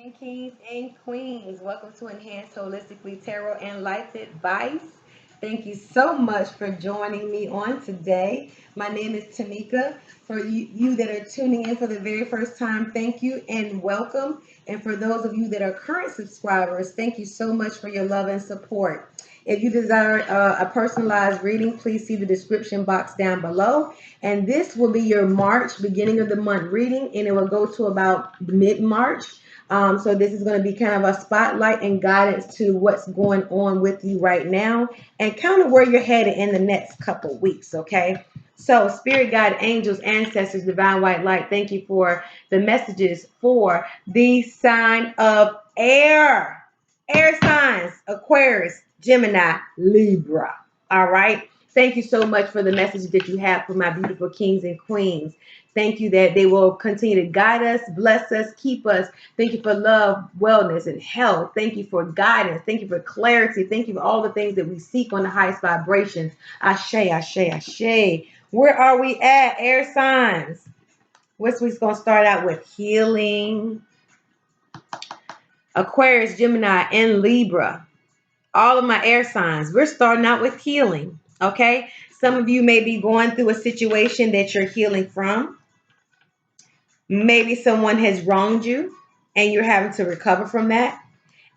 And kings and queens, welcome to Enhanced Holistically Tarot and Life Advice. Thank you so much for joining me on today. My name is Tamika. For you that are tuning in for the very first time, thank you and welcome. And for those of you that are current subscribers, thank you so much for your love and support. If you desire a personalized reading, please see the description box down below. And this will be your March, beginning of the month reading, and it will go to about mid-March. So this is going to be kind of a spotlight and guidance to what's going on with you right now and kind of where you're headed in the next couple weeks, okay? So spirit guide, angels, ancestors, divine white light, thank you for the messages for the sign of air. Air signs, Aquarius, Gemini, Libra. All right. Thank you so much for the message that you have for my beautiful kings and queens. Thank you that they will continue to guide us, bless us, keep us. Thank you for love, wellness, and health. Thank you for guidance. Thank you for clarity. Thank you for all the things that we seek on the highest vibrations. Ashe, ashe, ashe. Where are we at? Air signs. We're going to start out with healing. Aquarius, Gemini, and Libra. All of my air signs. We're starting out with healing. Okay? Some of you may be going through a situation that you're healing from. Maybe someone has wronged you and you're having to recover from that.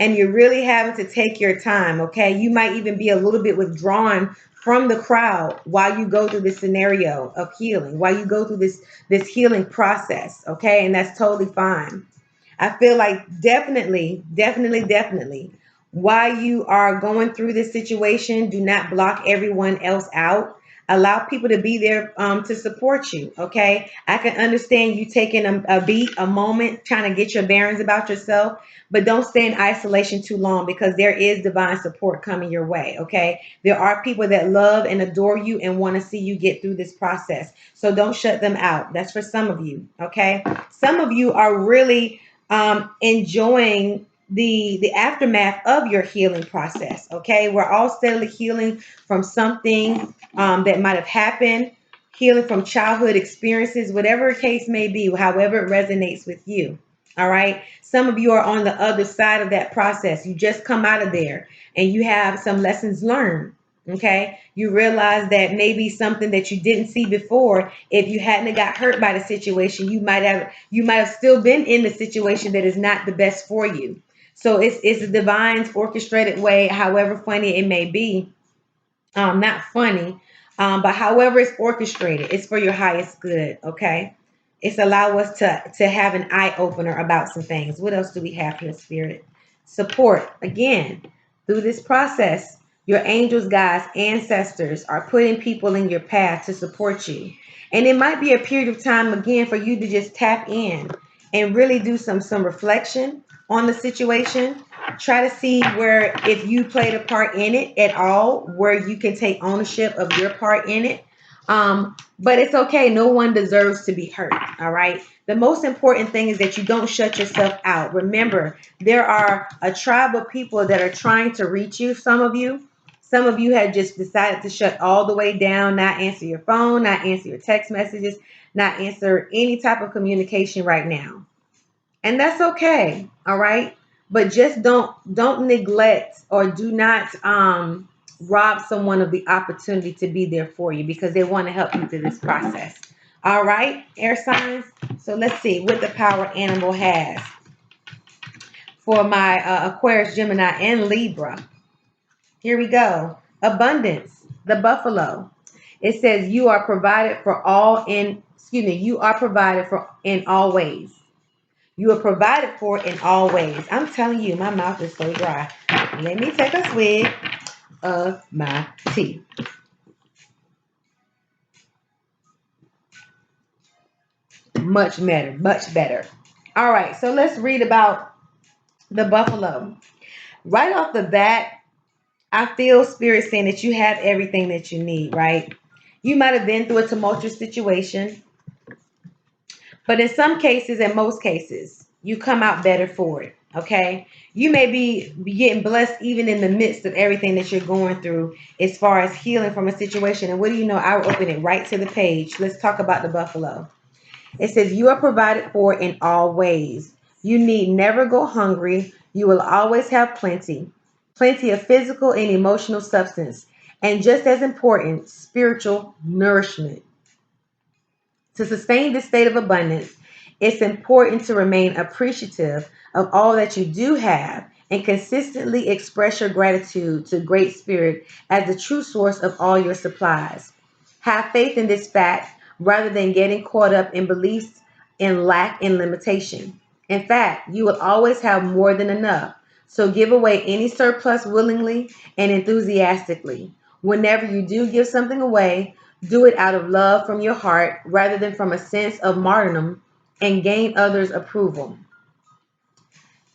And you're really having to take your time, okay? You might even be a little bit withdrawn from the crowd while you go through this scenario of healing, while you go through this healing process, okay? And that's totally fine. I feel like definitely, while you are going through this situation, do not block everyone else out. Allow people to be there to support you, okay? I can understand you taking a beat, a moment, trying to get your bearings about yourself, but don't stay in isolation too long because there is divine support coming your way, okay? There are people that love and adore you and want to see you get through this process. So don't shut them out. That's for some of you, okay? Some of you are really enjoying the aftermath of your healing process, okay? We're all steadily healing from something that might have happened, healing from childhood experiences, whatever the case may be, however it resonates with you. All right. Some of you are on the other side of that process. You just come out of there and you have some lessons learned. Okay. You realize that maybe something that you didn't see before, if you hadn't got hurt by the situation, you might have still been in the situation that is not the best for you. So it's a divine orchestrated way, however funny it may be. Not funny, but however it's orchestrated, it's for your highest good. Okay. It's allow us to have an eye opener about some things. What else do we have here, Spirit? Support. Again, through this process, your angels, guides, ancestors are putting people in your path to support you. And it might be a period of time, again, for you to just tap in and really do some reflection on the situation. Try to see where, if you played a part in it at all, where you can take ownership of your part in it. But it's okay. No one deserves to be hurt. All right. The most important thing is that you don't shut yourself out. Remember, there are a tribe of people that are trying to reach you. Some of you have just decided to shut all the way down, not answer your phone, not answer your text messages, not answer any type of communication right now. And that's okay. All right. But just don't neglect or do not rob someone of the opportunity to be there for you because they want to help you through this process. All right, air signs. So let's see what the power animal has for my Aquarius, Gemini, and Libra. Here we go. Abundance, the buffalo. It says you are provided for you are provided for in all ways. You are provided for in all ways. I'm telling you, my mouth is so dry. Let me take a swig of my tea. Much better, much better. All right, so let's read about the buffalo. Right off the bat, I feel spirit saying that you have everything that you need, right? You might have been through a tumultuous situation, but in some cases, in most cases, you come out better for it. Okay. You may be getting blessed even in the midst of everything that you're going through as far as healing from a situation. And what do you know? I will open it right to the page. Let's talk about the buffalo. It says, you are provided for in all ways. You need never go hungry. You will always have plenty, plenty of physical and emotional substance, and just as important, spiritual nourishment. To sustain this state of abundance, it's important to remain appreciative of all that you do have and consistently express your gratitude to Great Spirit as the true source of all your supplies. Have faith in this fact rather than getting caught up in beliefs in lack and limitation. In fact, you will always have more than enough. So give away any surplus willingly and enthusiastically. Whenever you do give something away, do it out of love from your heart rather than from a sense of martyrdom and gain others' approval.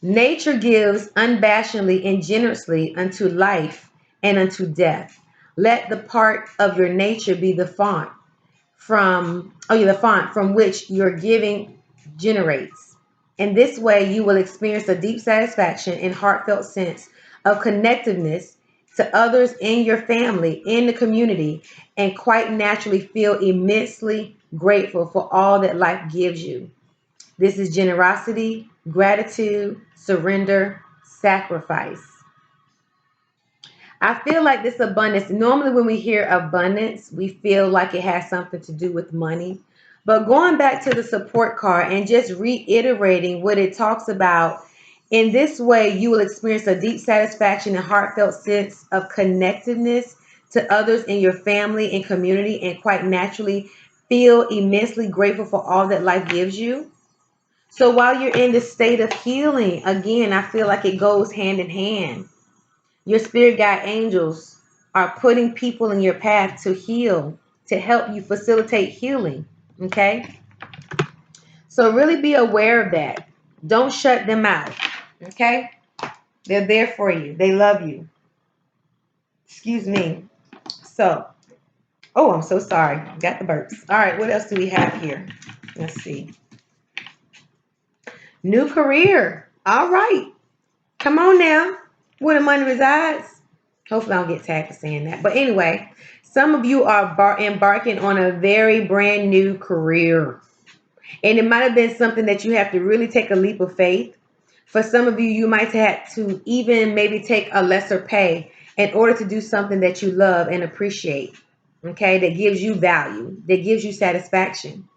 Nature gives unabashedly and generously unto life and unto death. Let the part of your nature be the font from which your giving generates. In this way, you will experience a deep satisfaction and heartfelt sense of connectiveness to others in your family, in the community, and quite naturally feel immensely grateful for all that life gives you. This is generosity, gratitude, surrender, sacrifice. I feel like this abundance, normally when we hear abundance, we feel like it has something to do with money. But going back to the support card and just reiterating what it talks about, in this way, you will experience a deep satisfaction and heartfelt sense of connectedness to others in your family and community, and quite naturally feel immensely grateful for all that life gives you. So while you're in this state of healing, again, I feel like it goes hand in hand. Your spirit guide angels are putting people in your path to heal, to help you facilitate healing. Okay? So really be aware of that. Don't shut them out. Okay? They're there for you. They love you. Excuse me. So, oh, I'm so sorry. Got the burps. All right, what else do we have here? Let's see. New career. All right. Come on now. Where the money resides. Hopefully I don't get tagged for saying that. But anyway, some of you are embarking on a very brand new career. And it might have been something that you have to really take a leap of faith. For some of you, you might have to even maybe take a lesser pay in order to do something that you love and appreciate. Okay, that gives you value, that gives you satisfaction.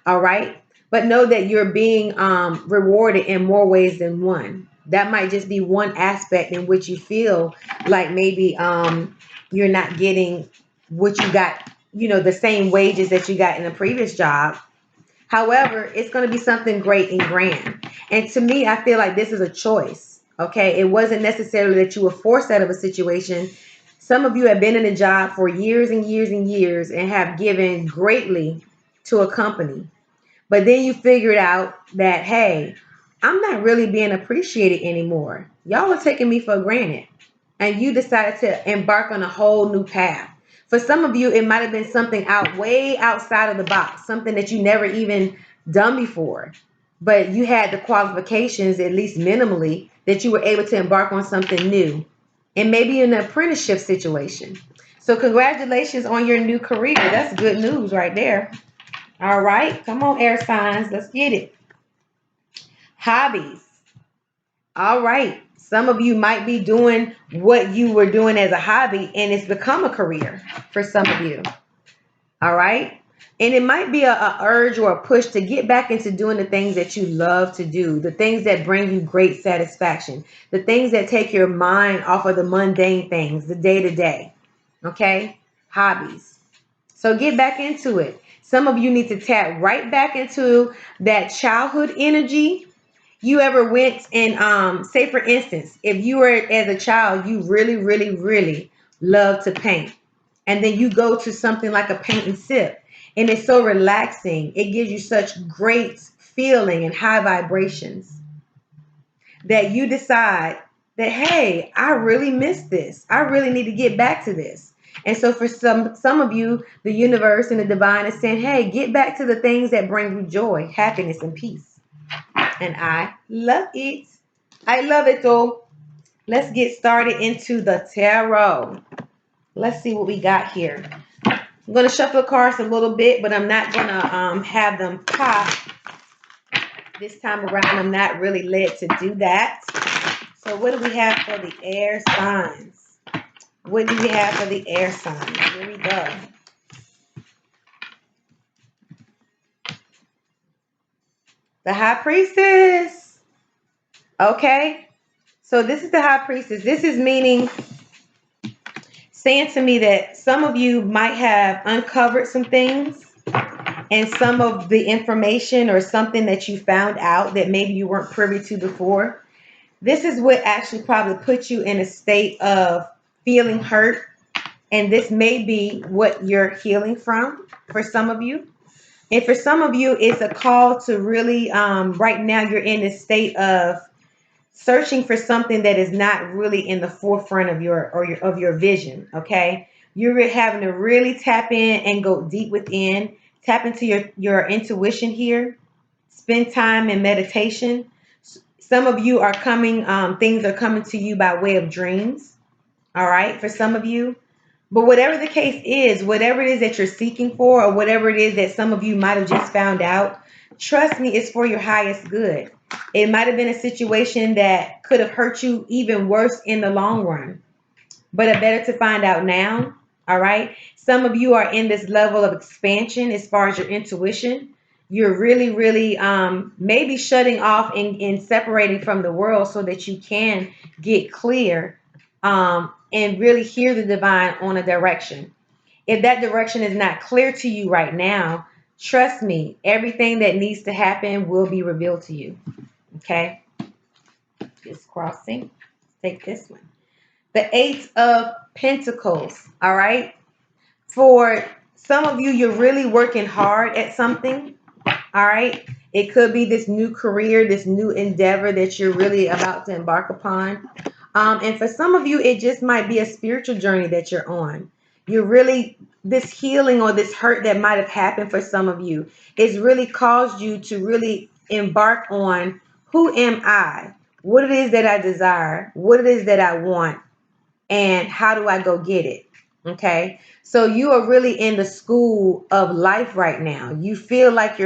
All right. But know that you're being rewarded in more ways than one. That might just be one aspect in which you feel like maybe you're not getting what you got, the same wages that you got in a previous job. However, it's going to be something great and grand. And to me, I feel like this is a choice. Okay. It wasn't necessarily that you were forced out of a situation. Some of you have been in a job for years and years and years and have given greatly to a company. But then you figured out that, hey, I'm not really being appreciated anymore. Y'all are taking me for granted. And you decided to embark on a whole new path. For some of you, it might have been something way outside of the box, something that you never even done before. But you had the qualifications, at least minimally, that you were able to embark on something new. And maybe an apprenticeship situation. So congratulations on your new career. That's good news right there. All right. Come on, air signs. Let's get it. Hobbies. All right. Some of you might be doing what you were doing as a hobby and it's become a career for some of you. All right. And it might be a urge or a push to get back into doing the things that you love to do, the things that bring you great satisfaction, the things that take your mind off of the mundane things, the day to day. Okay. Hobbies. So get back into it. Some of you need to tap right back into that childhood energy. You ever went and say for instance, if you were as a child, you really, really, really love to paint. And then you go to something like a paint and sip. And it's so relaxing. It gives you such great feeling and high vibrations that you decide that, hey, I really miss this. I really need to get back to this. And so for some of you, the universe and the divine is saying, hey, get back to the things that bring you joy, happiness, and peace. And I love it. I love it though. Let's get started into the tarot. Let's see what we got here. I'm going to shuffle the cards a little bit, but I'm not going to have them pop This time around, I'm not really led to do that. So what do we have for the air signs? What do we have for the air signs? Here we go. The High Priestess. Okay. So this is the High Priestess. This is meaning, saying to me that some of you might have uncovered some things, and some of the information or something that you found out that maybe you weren't privy to before. This is what actually probably put you in a state of feeling hurt. And this may be what you're healing from for some of you. And for some of you, it's a call to really, right now, you're in this state of searching for something that is not really in the forefront of your vision. Okay. You're having to really tap in and go deep within, tap into your intuition here, spend time in meditation. Some of you are coming, things are coming to you by way of dreams. All right. For some of you, but whatever the case is, whatever it is that you're seeking for, or whatever it is that some of you might have just found out, trust me, it's for your highest good. It might have been a situation that could have hurt you even worse in the long run, but it better to find out now. All right. Some of you are in this level of expansion as far as your intuition. You're really, really maybe shutting off and separating from the world so that you can get clear and really hear the divine on a direction. If that direction is not clear to you right now, trust me, everything that needs to happen will be revealed to you. Okay. Just crossing. Take this one. The Eight of Pentacles. All right. For some of you, you're really working hard at something. All right. It could be this new career, this new endeavor that you're really about to embark upon. And for some of you, it just might be a spiritual journey that you're on. You're really, this healing or this hurt that might have happened for some of you, it's really caused you to really embark on, who am I? What it is that I desire, what it is that I want, and how do I go get it? Okay. So you are really in the school of life right now. You feel like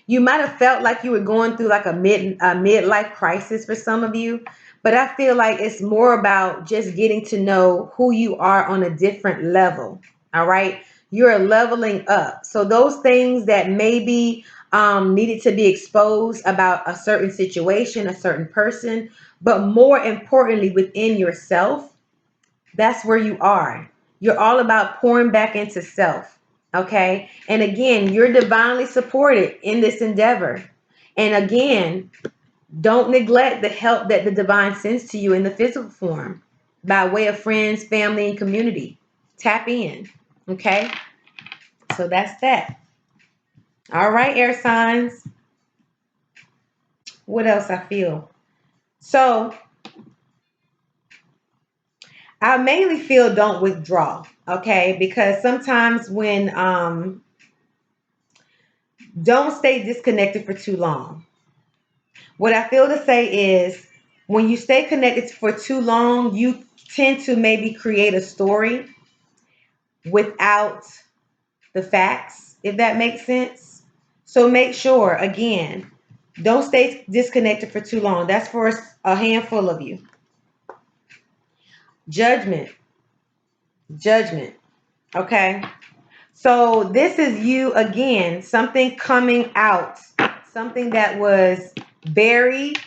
you might have felt like you were going through like a midlife crisis for some of you, but I feel like it's more about just getting to know who you are on a different level. All right. You're leveling up. So those things that maybe needed to be exposed about a certain situation, a certain person, but more importantly within yourself, that's where you are. You're all about pouring back into self. Okay. And again, you're divinely supported in this endeavor. And again, don't neglect the help that the divine sends to you in the physical form by way of friends, family, and community. Tap in. Okay. So that's that. All right, air signs. What else I feel? So I mainly feel don't withdraw. Okay. Because sometimes when, don't stay disconnected for too long. What I feel to say is, when you stay connected for too long, you tend to maybe create a story without the facts, if that makes sense. So make sure, again, don't stay disconnected for too long. That's for a handful of you. Judgment. Judgment. Okay. So this is you again, something coming out, something that was buried,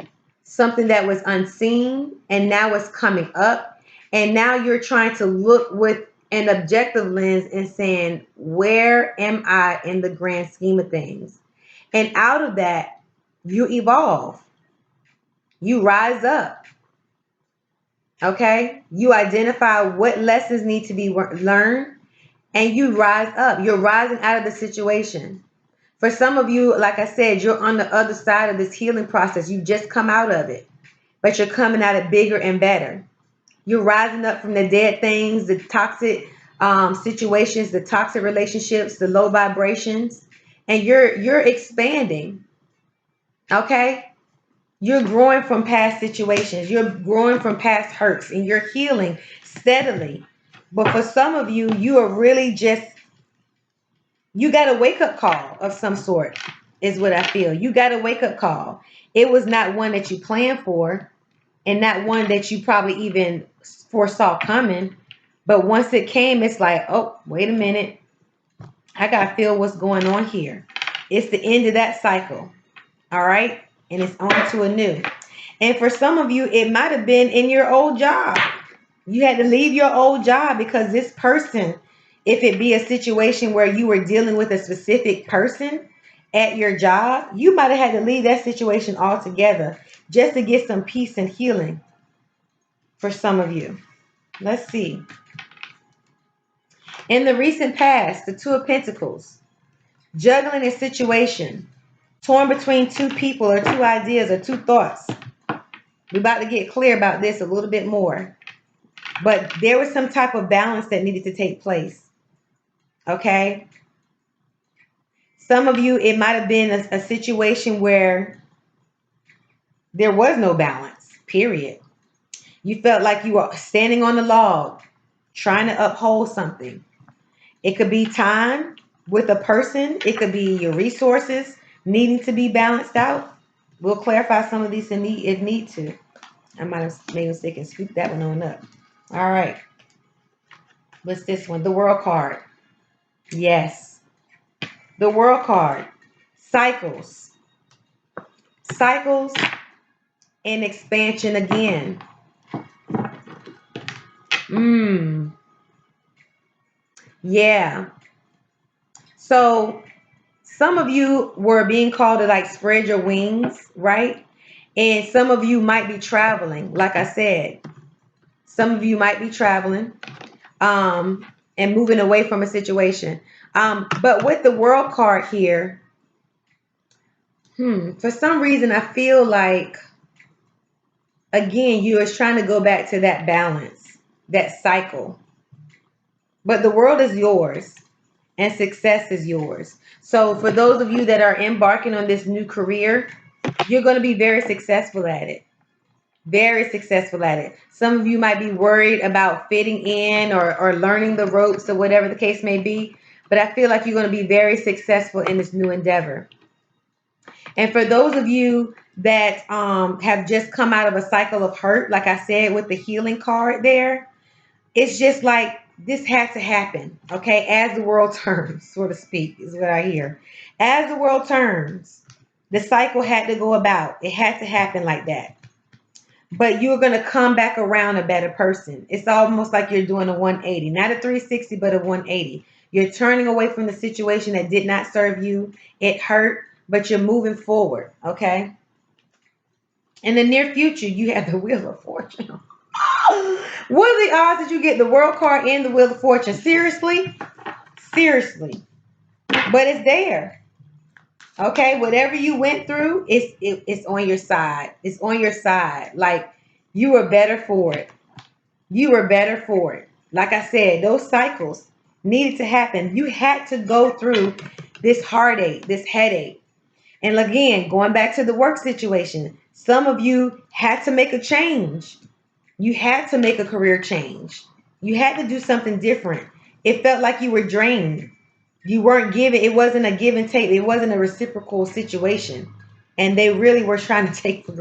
something that was unseen, and now it's coming up. And now you're trying to look with an objective lens and saying, where am I in the grand scheme of things? And out of that, you evolve, you rise up. Okay. You identify what lessons need to be learned, and you rise up. You're rising out of the situation. For some of you, like I said, you're on the other side of this healing process. You just come out of it, but you're coming out it bigger and better. You're rising up from the dead things, the toxic situations, the toxic relationships, the low vibrations, and you're expanding. Okay. You're growing from past situations. You're growing from past hurts, and you're healing steadily. But for some of you, you are really just, you got a wake up call of some sort. is what I feel. You got a wake-up call. It was not one that you planned for and not one that you probably even foresaw coming. But once it came, it's like, oh, wait a minute. I got to feel what's going on here. It's the end of that cycle. All right. And it's on to a new. And for some of you, it might have been in your old job. You had to leave your old job because this person, if it be a situation where you were dealing with a specific person at your job, you might have had to leave that situation altogether just to get some peace and healing for some of you. Let's see. In the recent past, the Two of Pentacles, juggling a situation, torn between two people or two ideas or two thoughts. We're about to get clear about this a little bit more. But there was some type of balance that needed to take place. Okay? Some of you, it might have been a situation where there was no balance, period. You felt like you were standing on the log, trying to uphold something. It could be time with a person. It could be your resources needing to be balanced out. We'll clarify some of these if need to. I might have made a mistake and scoop that one on up. All right. What's this one? The World card. Yes. The World card. Cycles. Cycles and expansion again. Yeah. So some of you were being called to like spread your wings, right? And some of you might be traveling. Like I said, some of you might be traveling and moving away from a situation. But with the World card here, for some reason, I feel like, again, you are trying to go back to that balance, that cycle. But the world is yours and success is yours. So for those of you that are embarking on this new career, you're going to be very successful at it. Very successful at it. Some of you might be worried about fitting in or learning the ropes or whatever the case may be. But I feel like you're going to be very successful in this new endeavor. And for those of you that have just come out of a cycle of hurt, like I said with the healing card there, it's just like this had to happen, okay? As the world turns, so to speak, is what I hear. As the world turns, the cycle had to go about. It had to happen like that. But you're going to come back around a better person. It's almost like you're doing a 180, not a 360, but a 180. You're turning away from the situation that did not serve you. It hurt, but you're moving forward, okay? In the near future, you have the Wheel of Fortune. What are the odds that you get the World card and the Wheel of Fortune? Seriously? Seriously. But it's there. Okay? Whatever you went through, it's on your side. It's on your side. Like, you were better for it. You were better for it. Like I said, those cycles needed to happen. You had to go through this heartache, this headache. And again, going back to the work situation, some of you had to make a change. You had to make a career change. You had to do something different. It felt like you were drained. You weren't giving. It wasn't a give and take. It wasn't a reciprocal situation. And they really were trying to take you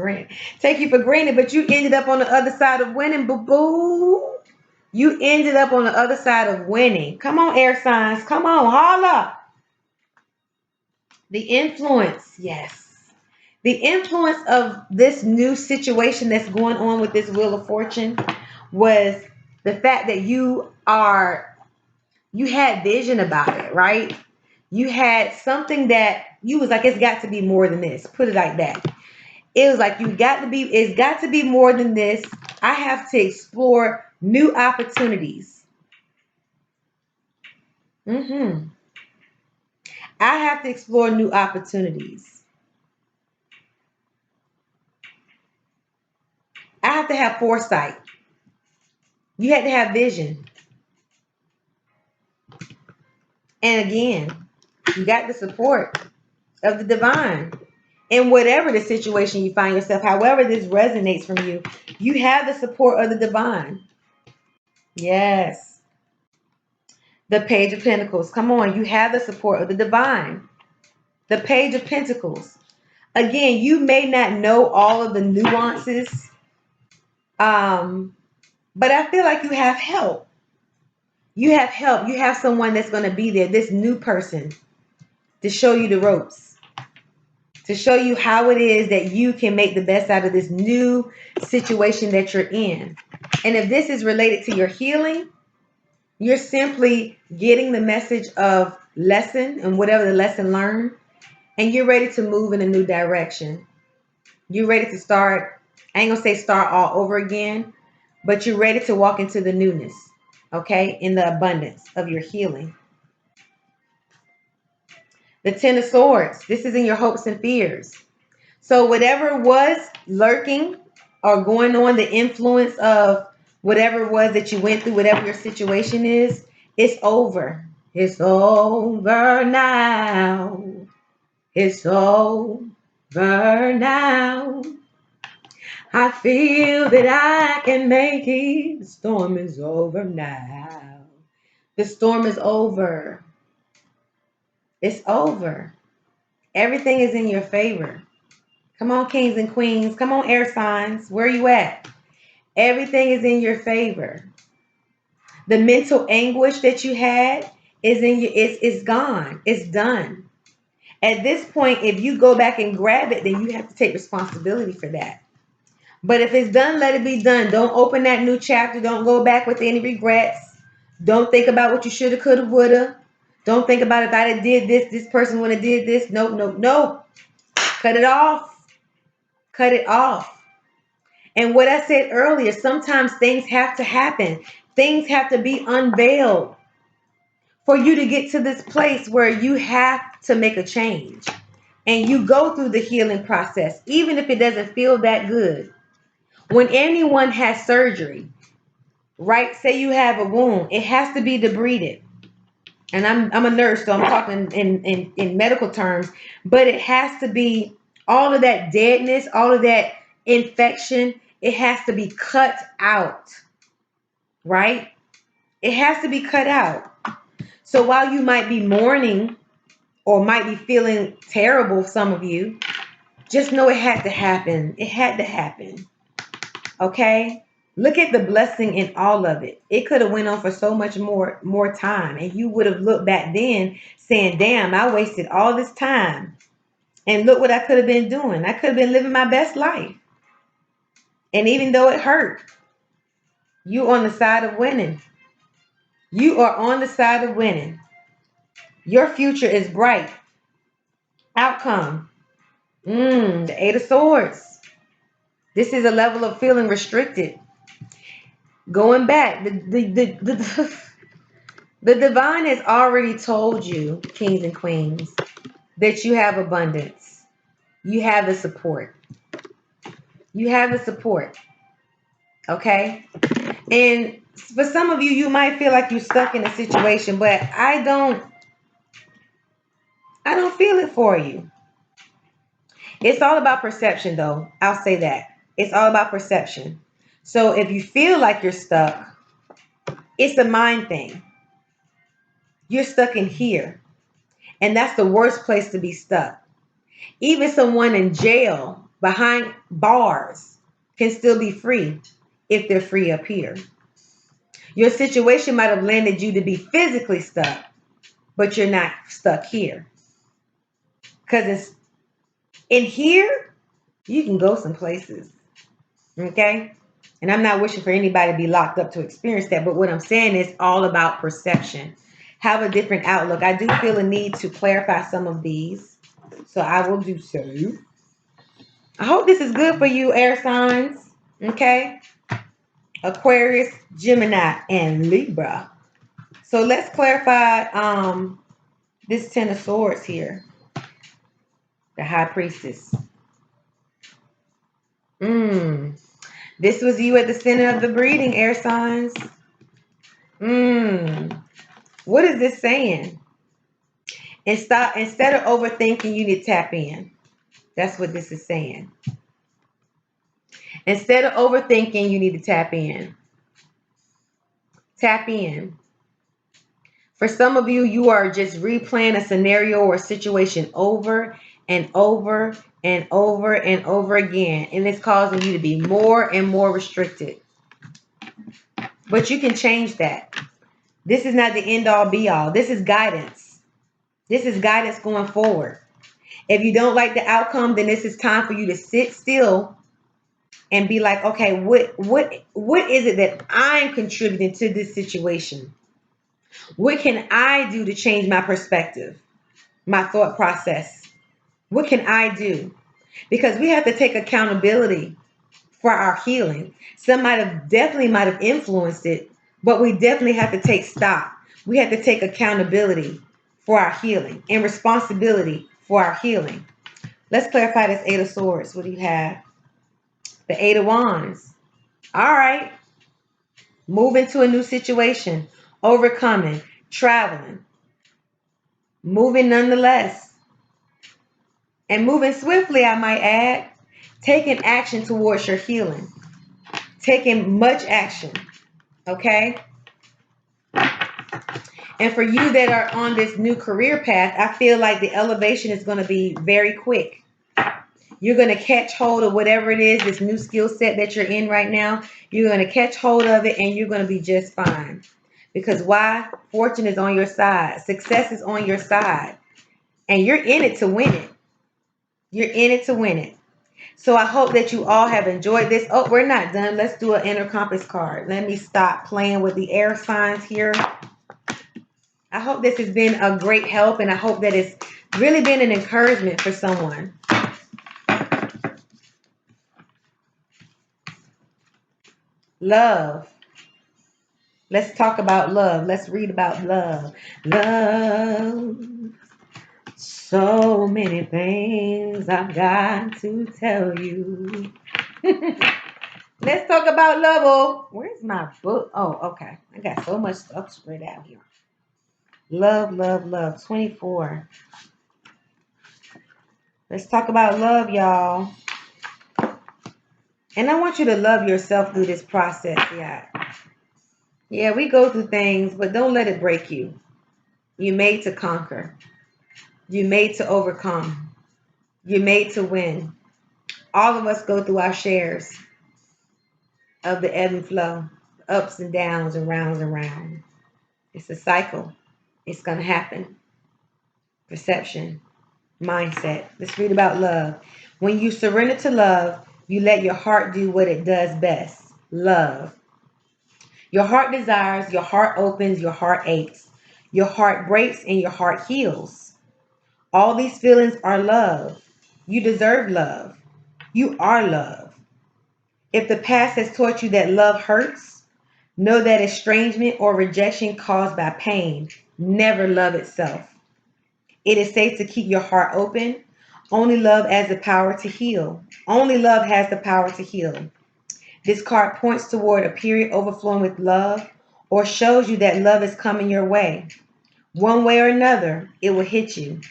for granted, but you ended up on the other side of winning, boo-boo. You ended up on the other side of winning. Come on, air signs. Come on, holla. The influence, yes. The influence of this new situation that's going on with this Wheel of Fortune was the fact that you had vision about it, right? You had something that you was like, it's got to be more than this. Put it like that. It was like, it's got to be more than this. I have to explore new opportunities. I have to explore new opportunities. I have to have foresight. You had to have vision. And again, you got the support of the divine. In whatever the situation you find yourself, however this resonates from you, you have the support of the divine. Yes. The Page of Pentacles. Come on, you have the support of the divine. The Page of Pentacles. Again, you may not know all of the nuances, but I feel like you have help. You have help. You have someone that's going to be there, this new person, to show you the ropes, to show you how it is that you can make the best out of this new situation that you're in. And if this is related to your healing, you're simply getting the message of lesson and whatever the lesson learned, and you're ready to move in a new direction. You're ready to start, I ain't gonna say start all over again, but you're ready to walk into the newness, okay, in the abundance of your healing. The Ten of Swords, this is in your hopes and fears. So whatever was lurking or going on, the influence of whatever it was that you went through, whatever your situation is, it's over. It's over now. It's over now. I feel that I can make it. The storm is over now. The storm is over. It's over. Everything is in your favor. Come on, kings and queens. Come on, air signs. Where are you at? Everything is in your favor. The mental anguish that you had is in you. It's gone. It's done. At this point, if you go back and grab it, then you have to take responsibility for that. But if it's done, let it be done. Don't open that new chapter. Don't go back with any regrets. Don't think about what you shoulda, coulda, woulda. Don't think about if I did this, this person would have did this. Nope, nope, nope. Cut it off. Cut it off. And what I said earlier, sometimes things have to happen. Things have to be unveiled for you to get to this place where you have to make a change. And you go through the healing process, even if it doesn't feel that good. When anyone has surgery, right? Say you have a wound, it has to be debrided. And I'm a nurse, so I'm talking in medical terms, but it has to be all of that deadness, all of that infection, it has to be cut out, right? It has to be cut out. So while you might be mourning or might be feeling terrible, some of you, just know it had to happen. It had to happen. Okay? Look at the blessing in all of it. It could have went on for so much more time, and you would have looked back then saying, damn, I wasted all this time. And look what I could have been doing. I could have been living my best life. And even though it hurt, you on the side of winning. You are on the side of winning. Your future is bright. Outcome. The Eight of Swords. This is a level of feeling restricted. Going back, the divine has already told you, kings and queens, that you have abundance. You have the support. You have the support. Okay? And for some of you, you might feel like you're stuck in a situation, but I don't feel it for you. It's all about perception, though. I'll say that. It's all about perception. So if you feel like you're stuck, it's a mind thing. You're stuck in here. And that's the worst place to be stuck. Even someone in jail behind bars can still be free if they're free up here. Your situation might have landed you to be physically stuck, but you're not stuck here. Because it's in here, you can go some places. Okay? And I'm not wishing for anybody to be locked up to experience that, but what I'm saying is all about perception. Have a different outlook. I do feel a need to clarify some of these, so I will do so. I hope this is good for you, air signs. Okay? Aquarius, Gemini, and Libra. So let's clarify this Ten of Swords here. The High Priestess. This was you at the center of the breeding, air signs. What is this saying? Instead of overthinking, you need to tap in. That's what this is saying. Instead of overthinking, you need to tap in. Tap in. For some of you, you are just replaying a scenario or a situation over and over and over and over again. And it's causing you to be more and more restricted. But you can change that. This is not the end all be all. This is guidance. This is guidance going forward. If you don't like the outcome, then this is time for you to sit still and be like, okay, what is it that I'm contributing to this situation? What can I do to change my perspective, my thought process? What can I do? Because we have to take accountability for our healing. Some definitely might have influenced it, but we definitely have to take stock. We have to take accountability for our healing and responsibility for our healing. Let's clarify this Eight of Swords. What do you have? The Eight of Wands. All right. Moving to a new situation, overcoming, traveling, moving nonetheless, and moving swiftly, I might add, taking action towards your healing, taking much action, okay? And for you that are on this new career path, I feel like the elevation is going to be very quick. You're going to catch hold of whatever it is, this new skill set that you're in right now. You're going to catch hold of it and you're going to be just fine. Because why? Fortune is on your side. Success is on your side. And you're in it to win it. You're in it to win it. So I hope that you all have enjoyed this. Oh, we're not done. Let's do an inner compass card. Let me stop playing with the air signs here. I hope this has been a great help, and I hope that it's really been an encouragement for someone. Love. Let's talk about love. Let's read about love. Love. So many things I've got to tell you. Let's talk about love. Oh, where's my book? Oh, okay. I got so much stuff spread out here. Love, love, love. 24. Let's talk about love, y'all. And I want you to love yourself through this process, yeah. Yeah, we go through things, but don't let it break you. You're made to conquer. You're made to overcome. You're made to win. All of us go through our shares of the ebb and flow, ups and downs and rounds and rounds. It's a cycle. It's going to happen. Perception, mindset. Let's read about love. When you surrender to love, you let your heart do what it does best. Love. Your heart desires, your heart opens, your heart aches. Your heart breaks and your heart heals. All these feelings are love. You deserve love. You are love. If the past has taught you that love hurts, know that estrangement or rejection caused by pain never love itself. It is safe to keep your heart open. Only love has the power to heal. Only love has the power to heal. This card points toward a period overflowing with love or shows you that love is coming your way. One way or another, it will hit you.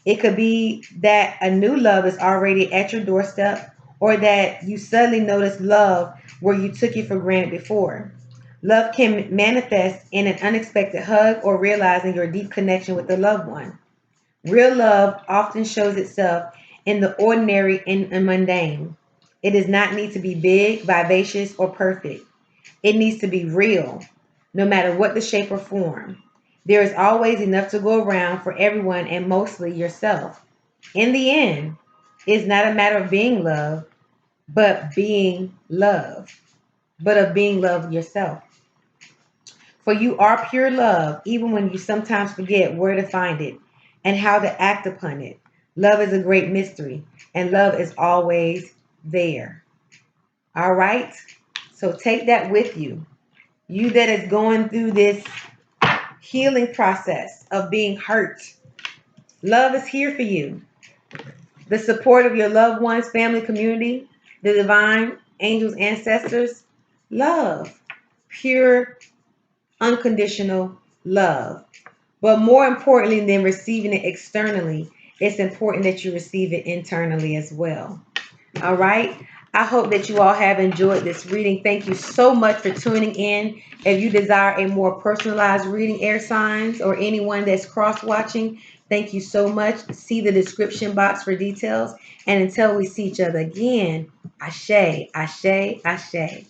It could be that a new love is already at your doorstep or that you suddenly notice love where you took it for granted before. Love can manifest in an unexpected hug or realizing your deep connection with a loved one. Real love often shows itself in the ordinary and mundane. It does not need to be big, vivacious, or perfect. It needs to be real, no matter what the shape or form. There is always enough to go around for everyone and mostly yourself. In the end, it's not a matter of being loved, but being loved, but of being loved yourself. For you are pure love, even when you sometimes forget where to find it and how to act upon it. Love is a great mystery, and love is always there. All right? So take that with you. You that is going through this healing process of being hurt, love is here for you. The support of your loved ones, family, community, the divine, angels, ancestors, love, pure, unconditional love. But more importantly than receiving it externally, it's important that you receive it internally as well. All right? I hope that you all have enjoyed this reading. Thank you so much for tuning in. If you desire a more personalized reading, air signs, or anyone that's cross-watching, thank you so much. See the description box for details. And until we see each other again, ashe, ashe, ashe.